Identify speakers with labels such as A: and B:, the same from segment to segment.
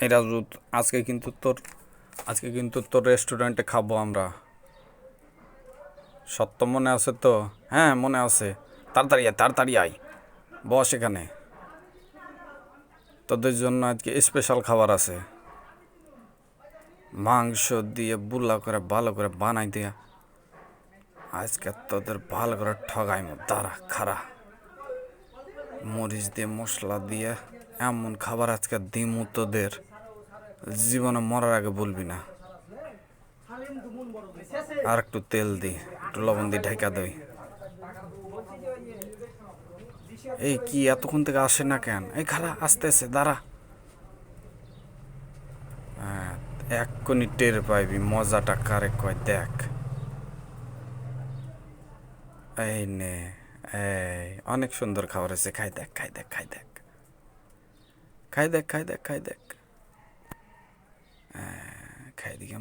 A: এই রাজু, আজকে কিন্তু তোর আজকে কিন্তু তোর রেস্টুরেন্টে খাবো আমরা। সত্য মনে আছে তো? হ্যাঁ, মনে আছে। তাড়াতাড়ি আয়, তাড়াতাড়ি আয়, বস এখানে। তোদের জন্য আজকে স্পেশাল খাবার আছে। মাংস দিয়ে বুলা করে ভালো করে বানাই দিয়া আজকে তোদের ভালো করে ঠগাইমো। দাঁড়া, খারা, মরিচ দিয়ে মশলা দিয়ে এমন খাবার আজকে দিমু তোদের, জীবনে মরার আগে বলবি না। আর একটু তেল দি, একটু লবণ দিয়ে ঢেকা দই। এই কি এতক্ষণ থেকে আসে না কেন? এই খারা, আস্তে আস্তে দাঁড়া। হ্যাঁ, এক্ষুনি টের পাইবি মজাটা কারে কয়, দেখ। এই নে, এই অনেক সুন্দর খাবার আছে, খাই দেখ, খাই দেখ, খাই দেখ, খাই দেখ, খাই দেখ, খাই দেখ, খাই দিকে।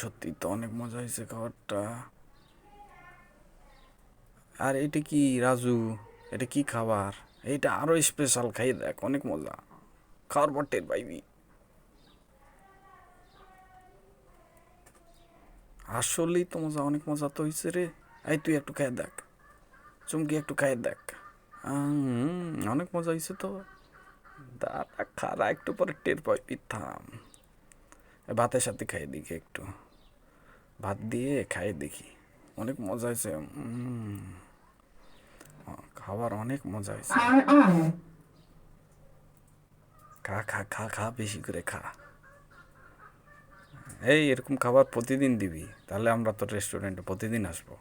A: সত্যি তো অনেক মজা হয়েছে খাবারটা। আর এটা কি রাজু? এটা কি খাবার? এইটা আরো স্পেশাল, খাই দেখ, অনেক মজা। খাওয়ার পর টের পাইবি। আসলেই তো মজা, অনেক মজা তো হয়েছে রে। এই তুই একটু খাই দেখ, চুমকি একটু খাই দেখ। অনেক মজা হয়েছে তো। দাঁড়া, খারা, একটু পরে টের পাইবি, থাম। ভাতের সাথে খাই দেখি একটু, ভাত দিয়ে খাই দেখি। অনেক মজা হয়েছে। খাবার অনেক মজা হয়েছে। খা খা খা খা, বেশি করে খা। এই এরকম খাবার প্রতিদিন দিবি, তাহলে আমরা তোর রেস্টুরেন্টে প্রতিদিন আসবো।